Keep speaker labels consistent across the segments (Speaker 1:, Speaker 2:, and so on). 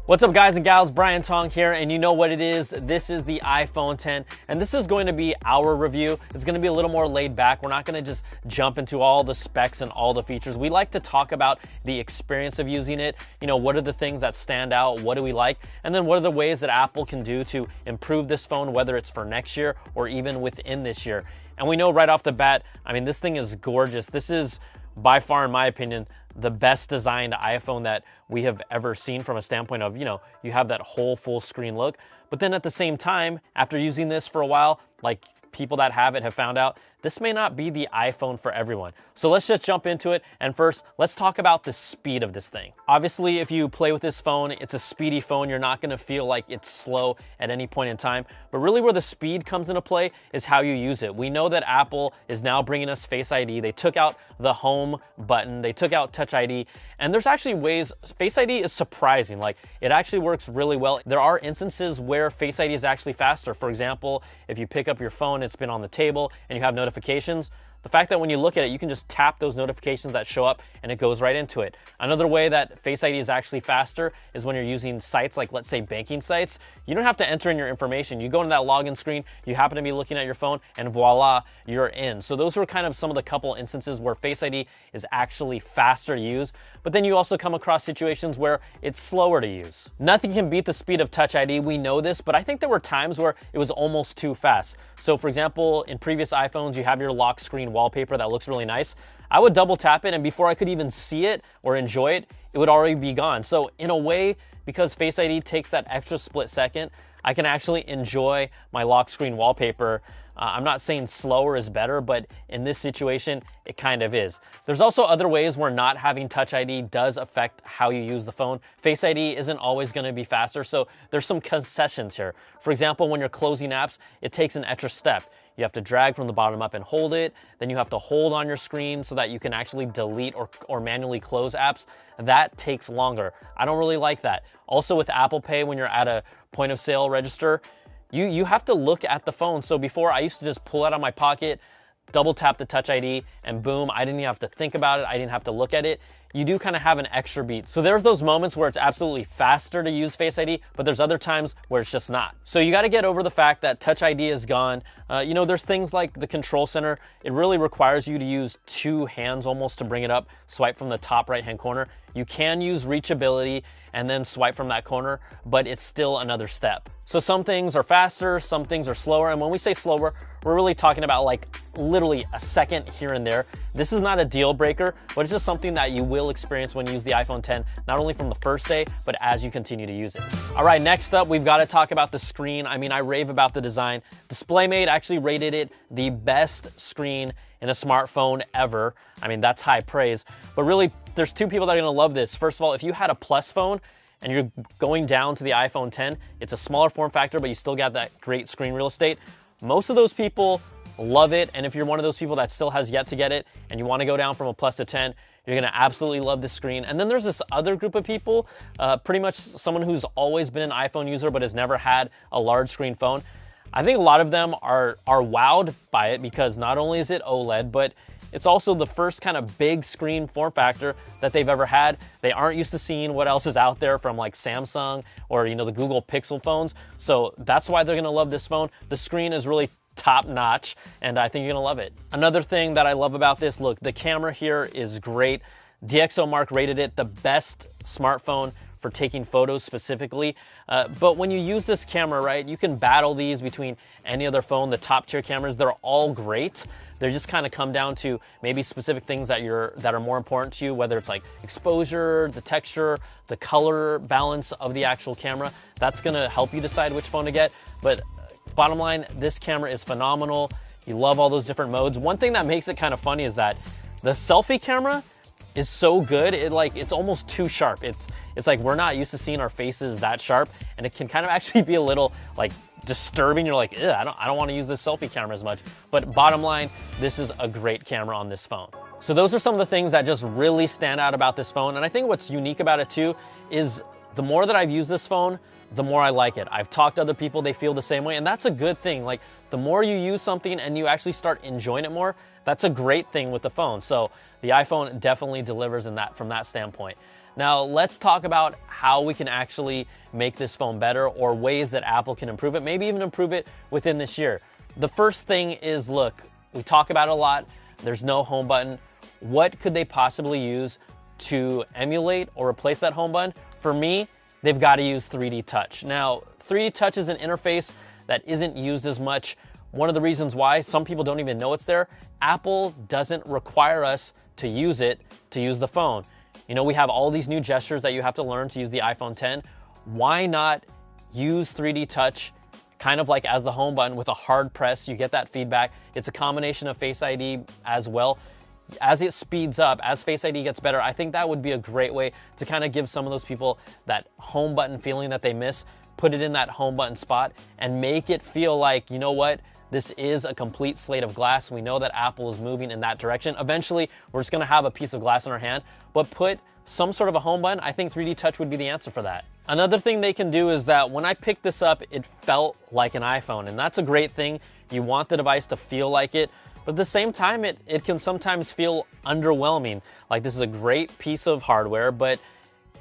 Speaker 1: What's up guys and gals, Brian Tong here, and you know what it is. This is the iPhone 10, and this is going to be our review. It's going to be a little more laid back. We're not going to just jump into all the specs and all the features. We like to talk about the experience of using it. You know, what are the things that stand out? What do we like? And then what are the ways that Apple can do to improve this phone, whether it's for next year or even within this year. And we know right off the bat, I mean, this thing is gorgeous. This is by far, in my opinion, the best designed iPhone that we have ever seen from a standpoint of, you know, you have that whole full screen look. But then at the same time, after using this for a while, like people that have it have found out, this may not be the iPhone for everyone. So let's just jump into it. And first, let's talk about the speed of this thing. Obviously, if you play with this phone, it's a speedy phone. You're not gonna feel like it's slow at any point in time. But really where the speed comes into play is how you use it. We know that Apple is now bringing us Face ID. They took out the home button. They took out Touch ID. And there's actually ways, Face ID is surprising. Like, it actually works really well. There are instances where Face ID is actually faster. For example, if you pick up your phone, it's been on the table, and you have notifications, the fact that when you look at it, you can just tap those notifications that show up and it goes right into it. Another way that Face ID is actually faster is when you're using sites like, let's say, banking sites. You don't have to enter in your information. You go into that login screen, you happen to be looking at your phone, and voila, you're in. So those are kind of some of the couple instances where Face ID is actually faster to use. But then you also come across situations where it's slower to use. Nothing can beat the speed of Touch ID, we know this, but I think there were times where it was almost too fast. So for example, in previous iPhones, you have your lock screen wallpaper that looks really nice. I would double tap it, and before I could even see it or enjoy it, it would already be gone. So in a way, because Face ID takes that extra split second, I can actually enjoy my lock screen wallpaper. I'm not saying slower is better, but in this situation, it kind of is. There's also other ways where not having Touch ID does affect how you use the phone. Face ID isn't always gonna be faster, so there's some concessions here. For example, when you're closing apps, it takes an extra step. You have to drag from the bottom up and hold it. Then you have to hold on your screen so that you can actually delete or manually close apps. That takes longer. I don't really like that. Also with Apple Pay, when you're at a point of sale register, you have to look at the phone. So before, I used to just pull it out of my pocket, double tap the Touch ID, and boom, I didn't even have to think about it. I didn't have to look at it. You do kind of have an extra beat. So there's those moments where it's absolutely faster to use Face ID, but there's other times where it's just not. So you got to get over the fact that Touch ID is gone. You know, there's things like the control center. It really requires you to use two hands almost to bring it up. Swipe from the top right-hand corner. You can use reachability and then swipe from that corner, but it's still another step. So some things are faster, some things are slower. And when we say slower, we're really talking about like literally a second here and there. This is not a deal breaker, but it's just something that you will experience when you use the iPhone 10, not only from the first day, but as you continue to use it. All right, next up, we've got to talk about the screen. I mean, I rave about the design. DisplayMate actually rated it the best screen in a smartphone ever. I mean, that's high praise. But really, there's two people that are gonna love this. First of all, if you had a Plus phone and you're going down to the iPhone 10, it's a smaller form factor, but you still got that great screen real estate. Most of those people love it. And if you're one of those people that still has yet to get it and you wanna go down from a Plus to 10, you're gonna absolutely love this screen. And then there's this other group of people, pretty much someone who's always been an iPhone user but has never had a large screen phone. I think a lot of them are wowed by it because not only is it OLED, but it's also the first kind of big screen form factor that they've ever had. They aren't used to seeing what else is out there from like Samsung or, you know, the Google Pixel phones. So that's why they're gonna love this phone. The screen is really top notch, and I think you're gonna love it. Another thing that I love about this, look, the camera here is great. DxOMark rated it the best smartphone for taking photos specifically. But when you use this camera, right, you can battle these between any other phone. The top tier cameras, they're all great. They just kind of come down to maybe specific things that are more important to you, whether it's like exposure, the texture, the color balance of the actual camera. That's gonna help you decide which phone to get. But bottom line, this camera is phenomenal. You love all those different modes. One thing that makes it kind of funny is that the selfie camera is so good, it's almost too sharp. It's like we're not used to seeing our faces that sharp, and it can kind of actually be a little like disturbing. You're like, I don't want to use this selfie camera as much. But bottom line, this is a great camera on this phone. So those are some of the things that just really stand out about this phone. And I think what's unique about it too is the more that I've used this phone, the more I like it. I've talked to other people, they feel the same way, and that's a good thing. Like, the more you use something and you actually start enjoying it more, that's a great thing with the phone. So the iPhone definitely delivers in that from that standpoint. Now, let's talk about how we can actually make this phone better, or ways that Apple can improve it, maybe even improve it within this year. The first thing is, look, we talk about it a lot. There's no home button. What could they possibly use to emulate or replace that home button? For me, they've got to use 3D Touch. Now, 3D Touch is an interface that isn't used as much. One of the reasons why some people don't even know it's there, Apple doesn't require us to use it to use the phone. You know, we have all these new gestures that you have to learn to use the iPhone 10. Why not use 3D Touch kind of like as the home button with a hard press? You get that feedback. It's a combination of Face ID as well. As it speeds up, as Face ID gets better, I think that would be a great way to kind of give some of those people that home button feeling that they miss, put it in that home button spot and make it feel like, you know what, this is a complete slate of glass. We know that Apple is moving in that direction. Eventually, we're just gonna have a piece of glass in our hand, but put some sort of a home button. I think 3D Touch would be the answer for that. Another thing they can do is that when I picked this up, it felt like an iPhone, and that's a great thing. You want the device to feel like it, but at the same time, it can sometimes feel underwhelming. Like, this is a great piece of hardware, but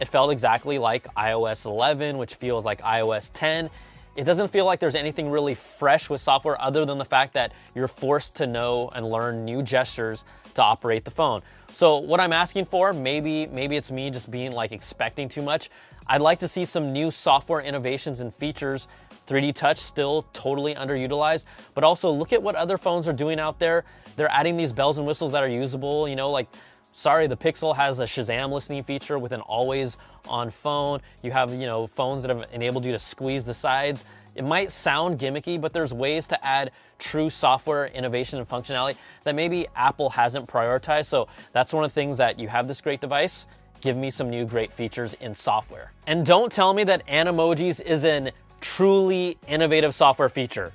Speaker 1: it felt exactly like iOS 11, which feels like iOS 10. It doesn't feel like there's anything really fresh with software other than the fact that you're forced to know and learn new gestures to operate the phone. So what I'm asking for, maybe it's me just being like expecting too much. I'd like to see some new software innovations and features. 3D Touch still totally underutilized, but also look at what other phones are doing out there. They're adding these bells and whistles that are usable, you know, like, sorry, the Pixel has a Shazam listening feature with an always on phone. You have, you know, phones that have enabled you to squeeze the sides. It might sound gimmicky, but there's ways to add true software innovation and functionality that maybe Apple hasn't prioritized. So that's one of the things, that you have this great device, give me some new great features in software. And don't tell me that Animojis is an truly innovative software feature.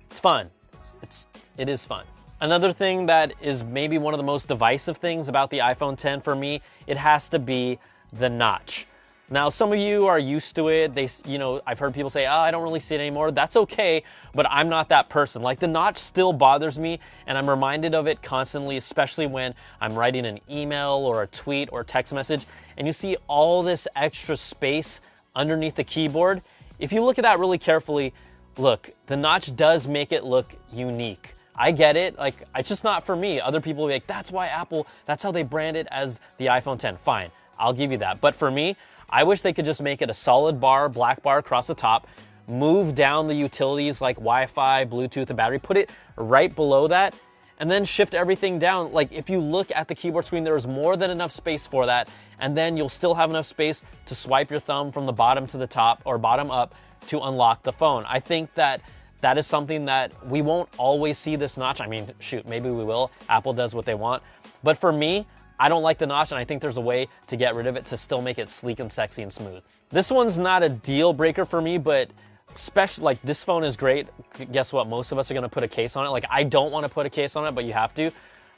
Speaker 1: It's fun. It is fun. Another thing that is maybe one of the most divisive things about the iPhone 10 for me, it has to be the notch. Now, some of you are used to it. I've heard people say, oh, I don't really see it anymore. That's okay, but I'm not that person. Like, the notch still bothers me, and I'm reminded of it constantly, especially when I'm writing an email or a tweet or text message, and you see all this extra space underneath the keyboard. If you look at that really carefully, look, the notch does make it look unique. I get it, like, it's just not for me. Other people will be like, that's why Apple, that's how they brand it as the iPhone 10. Fine, I'll give you that. But for me, I wish they could just make it a solid bar, black bar across the top, move down the utilities like Wi-Fi, Bluetooth, and battery, put it right below that, and then shift everything down. Like, if you look at the keyboard screen, there is more than enough space for that, and then you'll still have enough space to swipe your thumb from the bottom to the top or bottom up to unlock the phone. I think that is something that we won't always see, this notch. I mean, shoot, maybe we will. Apple does what they want. But for me, I don't like the notch, and I think there's a way to get rid of it to still make it sleek and sexy and smooth. This one's not a deal breaker for me, but especially, like, this phone is great. Guess what? Most of us are gonna put a case on it. Like, I don't wanna put a case on it, but you have to.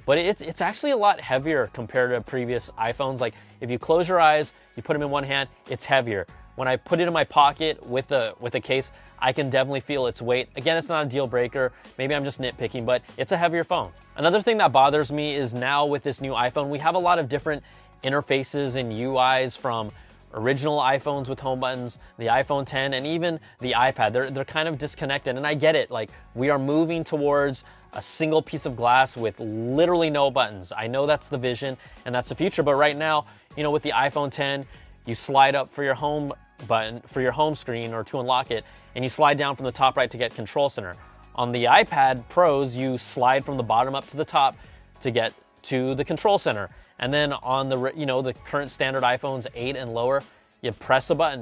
Speaker 1: But it's actually a lot heavier compared to previous iPhones. Like, if you close your eyes, you put them in one hand, it's heavier. When I put it in my pocket with a case, I can definitely feel its weight. Again, it's not a deal breaker. Maybe I'm just nitpicking, but it's a heavier phone. Another thing that bothers me is now with this new iPhone, we have a lot of different interfaces and UIs from original iPhones with home buttons, the iPhone 10, and even the iPad. They're kind of disconnected, and I get it. Like, we are moving towards a single piece of glass with literally no buttons. I know that's the vision and that's the future, but right now, you know, with the iPhone 10, you slide up for your home button, for your home screen, or to unlock it, and you slide down from the top right to get Control Center. On the iPad Pros, you slide from the bottom up to the top to get to the Control Center. And then on the current standard iPhones 8 and lower, you press a button.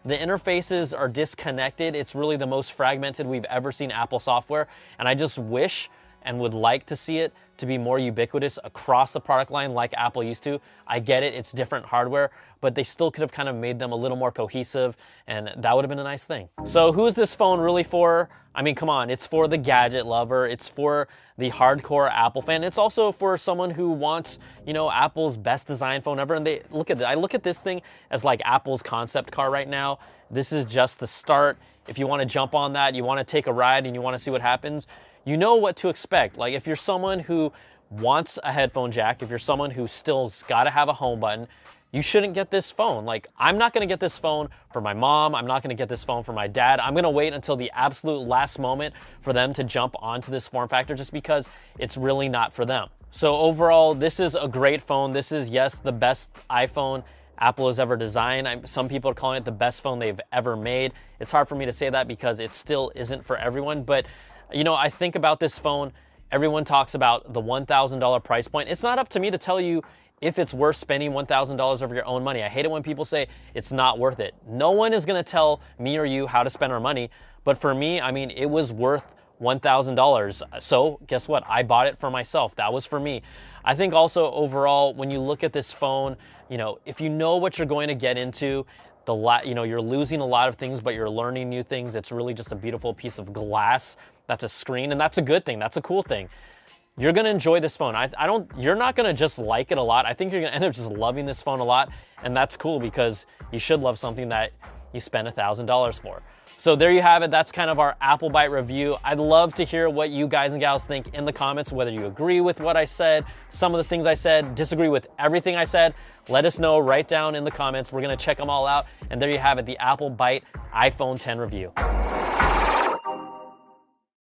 Speaker 1: The interfaces are disconnected. It's really the most fragmented we've ever seen Apple software, and I just wish and would like to see it to be more ubiquitous across the product line like Apple used to. I get it, it's different hardware, but they still could have kind of made them a little more cohesive, and that would have been a nice thing. So who is this phone really for? I mean, come on, it's for the gadget lover, it's for the hardcore Apple fan, it's also for someone who wants, you know, Apple's best design phone ever. And I look at this thing as like Apple's concept car right now. This is just the start. If you want to jump on that, you want to take a ride and you want to see what happens, you know what to expect. Like, if you're someone who wants a headphone jack, if you're someone who still's got to have a home button, you shouldn't get this phone. Like, I'm not gonna get this phone for my mom. I'm not gonna get this phone for my dad. I'm gonna wait until the absolute last moment for them to jump onto this form factor just because it's really not for them. So overall, this is a great phone. This is, yes, the best iPhone Apple has ever designed. Some people are calling it the best phone they've ever made. It's hard for me to say that because it still isn't for everyone. But, you know, I think about this phone, everyone talks about the $1,000 price point. It's not up to me to tell you if it's worth spending $1,000 of your own money. I hate it when people say it's not worth it. No one is gonna tell me or you how to spend our money. But for me, I mean, it was worth $1,000. So guess what? I bought it for myself. That was for me. I think also overall, when you look at this phone, you know, if you know what you're going to get into, you know, you're losing a lot of things, but you're learning new things. It's really just a beautiful piece of glass. That's a screen, and that's a good thing. That's a cool thing. You're gonna enjoy this phone. You're not gonna just like it a lot. I think you're gonna end up just loving this phone a lot, and that's cool because you should love something that you spend $1,000 for. So there you have it. That's kind of our Apple Bite review. I'd love to hear what you guys and gals think in the comments, whether you agree with what I said, some of the things I said, disagree with everything I said. Let us know right down in the comments. We're gonna check them all out. And there you have it, the Apple Bite iPhone 10 review.